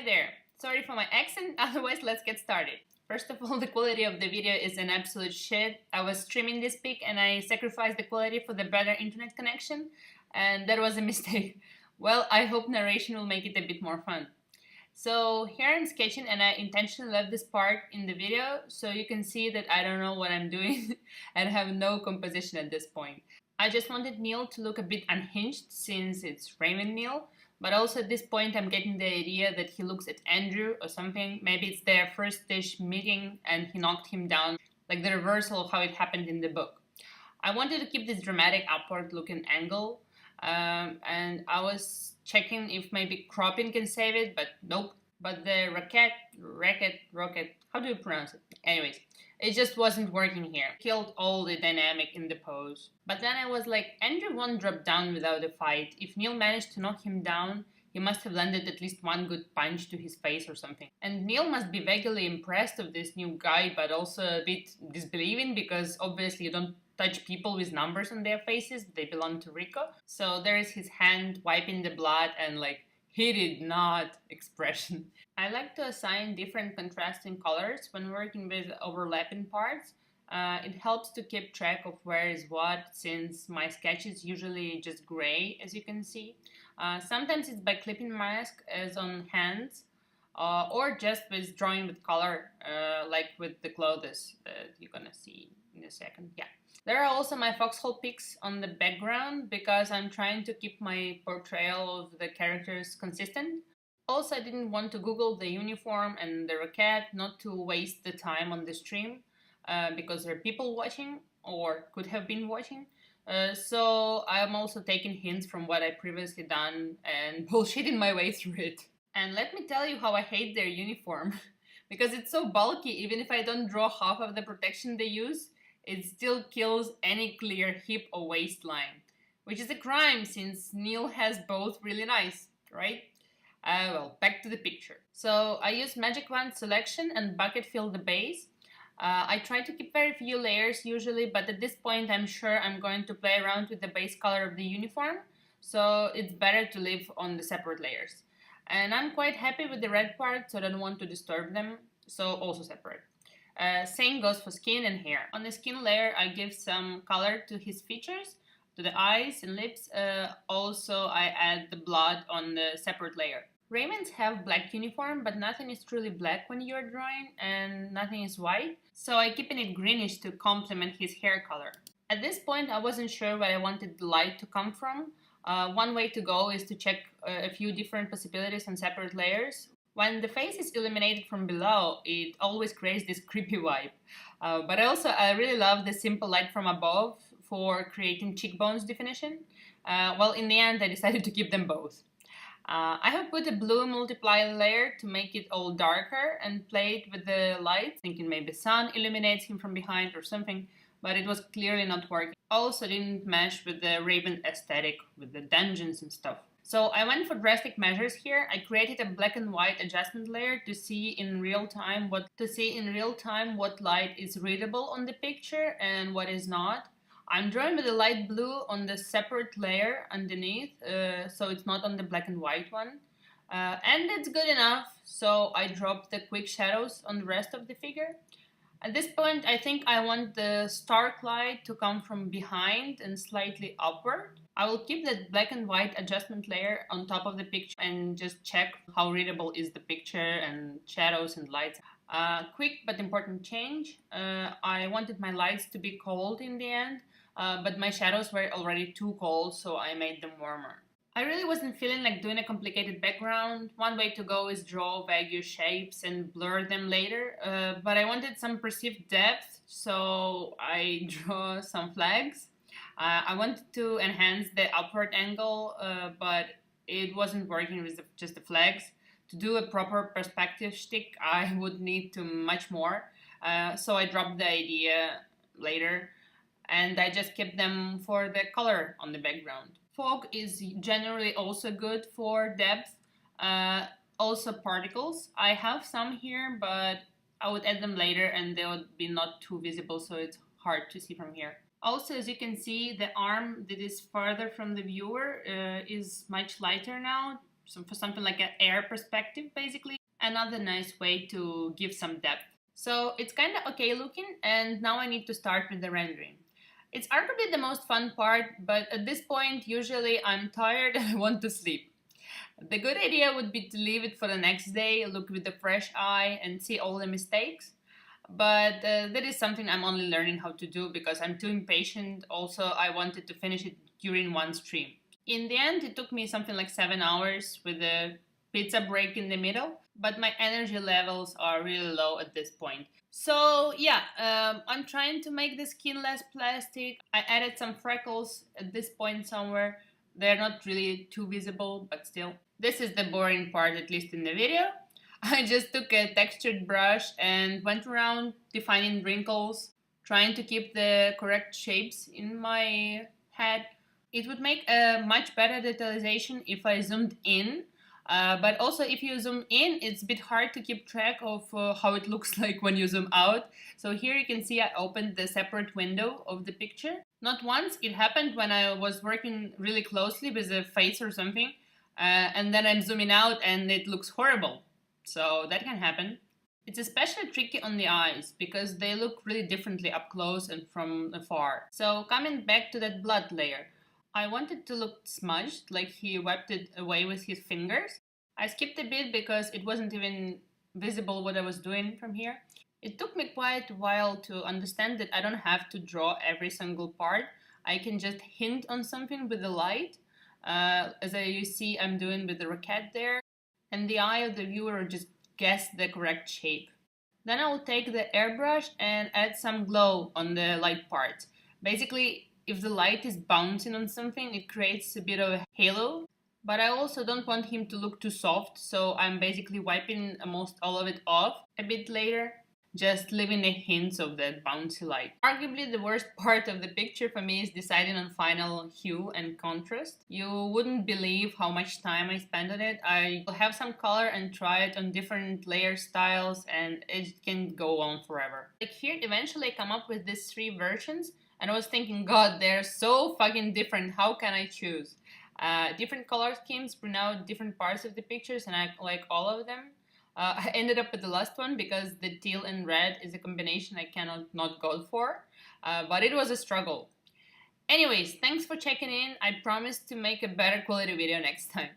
Hi there. Sorry for my accent, otherwise let's get started. First of all, the quality of the video is an absolute shit. I was streaming this pic and I sacrificed the quality for the better internet connection, and that was a mistake. Well, I hope narration will make it a bit more fun. So here I'm sketching and I intentionally left this part in the video so you can see that I don't know what I'm doing and have no composition at this point. I just wanted Neil to look a bit unhinged since it's Raymond Neil, but also at this point I'm getting the idea that he looks at Andrew or something. Maybe it's their first-ish meeting and he knocked him down, like the reversal of how it happened in the book. I wanted to keep this dramatic upward looking angle, and I was checking if maybe cropping can save it, but nope. But the rocket, how do you pronounce it? Anyways, it just wasn't working here. Killed all the dynamic in the pose. But then I was like, Andrew won't drop down without a fight. If Neil managed to knock him down, he must have landed at least one good punch to his face or something. And Neil must be vaguely impressed of this new guy, but also a bit disbelieving because obviously you don't touch people with numbers on their faces, they belong to Rico. So there is his hand wiping the blood and like, he did not expression. I like to assign different contrasting colors when working with overlapping parts. It helps to keep track of where is what, since my sketch is usually just gray, as you can see. Sometimes it's by clipping mask, as on hands, or just with drawing with color, like with the clothes that you're gonna see in a second. Yeah. There are also my foxhole pics on the background because I'm trying to keep my portrayal of the characters consistent. Also, I didn't want to Google the uniform and the racket, not to waste the time on the stream, because there are people watching, or could have been watching. So I'm also taking hints from what I previously done and bullshitting my way through it. And let me tell you how I hate their uniform. Because it's so bulky, even if I don't draw half of the protection they use, it still kills any clear hip or waistline. Which is a crime, since Neil has both really nice, right? Well, back to the picture. So I use Magic Wand selection and bucket fill the base. I try to keep very few layers usually, but at this point I'm sure I'm going to play around with the base color of the uniform, so it's better to leave on the separate layers. And I'm quite happy with the red part, so I don't want to disturb them, so also separate. Same goes for skin and hair. On the skin layer I give some color to his features, to the eyes and lips. Also I add the blood on the separate layer. Raymonds have black uniform, but nothing is truly black when you're drawing, and nothing is white, so I keep it greenish to complement his hair color. At this point I wasn't sure where I wanted the light to come from. One way to go is to check a few different possibilities on separate layers. When the face is illuminated from below, it always creates this creepy vibe. But I really love the simple light from above for creating cheekbones definition. Well, in the end I decided to keep them both. I have put a blue multiply layer to make it all darker and played with the light, thinking maybe sun illuminates him from behind or something, but it was clearly not working. Also didn't mesh with the Raven aesthetic, with the dungeons and stuff. So I went for drastic measures here. I created a black and white adjustment layer to see in real time what light is readable on the picture and what is not. I'm drawing with the light blue on the separate layer underneath, so it's not on the black and white one. And it's good enough, so I dropped the quick shadows on the rest of the figure. At this point, I think I want the stark light to come from behind and slightly upward. I will keep that black and white adjustment layer on top of the picture and just check how readable is the picture and shadows and lights. Quick but important change. I wanted my lights to be cold in the end, but my shadows were already too cold, so I made them warmer. I really wasn't feeling like doing a complicated background. One way to go is draw vague shapes and blur them later, but I wanted some perceived depth, so I draw some flags. I wanted to enhance the upward angle, but it wasn't working with just the flags. To do a proper perspective shtick, I would need to much more, so I dropped the idea later, and I just kept them for the color on the background. Fog is generally also good for depth. Also particles. I have some here, but I would add them later and they would be not too visible, so it's hard to see from here. Also, as you can see, the arm that is farther from the viewer is much lighter now, for something like an air perspective, basically. Another nice way to give some depth. So it's kind of okay looking, and now I need to start with the rendering. It's arguably the most fun part, but at this point, usually I'm tired and I want to sleep. The good idea would be to leave it for the next day, look with a fresh eye, and see all the mistakes. But that is something I'm only learning how to do because I'm too impatient. Also, I wanted to finish it during one stream. In the end, it took me something like 7 hours with a pizza break in the middle, but my energy levels are really low at this point. So yeah, I'm trying to make the skin less plastic. I added some freckles at this point somewhere. They're not really too visible, but still. This is the boring part, at least in the video. I just took a textured brush and went around defining wrinkles, trying to keep the correct shapes in my head. It would make a much better detailization if I zoomed in, but also if you zoom in, it's a bit hard to keep track of how it looks like when you zoom out. So here you can see I opened the separate window of the picture. Not once, it happened when I was working really closely with a face or something, and then I'm zooming out and it looks horrible. So that can happen. It's especially tricky on the eyes because they look really differently up close and from afar. So coming back to that blood layer, I wanted to look smudged, like he wiped it away with his fingers. I skipped a bit because it wasn't even visible what I was doing from here. It took me quite a while to understand that I don't have to draw every single part. I can just hint on something with the light, as you see I'm doing with the rocket there, and the eye of the viewer will just guess the correct shape. Then I will take the airbrush and add some glow on the light part. Basically, if the light is bouncing on something, it creates a bit of a halo. But I also don't want him to look too soft, so I'm basically wiping almost all of it off a bit later, just leaving the hints of that bouncy light. Arguably the worst part of the picture for me is deciding on final hue and contrast. You wouldn't believe how much time I spent on it. I will have some color and try it on different layer styles, and it can go on forever. Like here, eventually I come up with these 3 versions, and I was thinking, God, they're so fucking different, how can I choose? Different color schemes bring out different parts of the pictures, and I like all of them. I ended up with the last one because the teal and red is a combination I cannot not go for, but it was a struggle. Anyways, thanks for checking in. I promise to make a better quality video next time.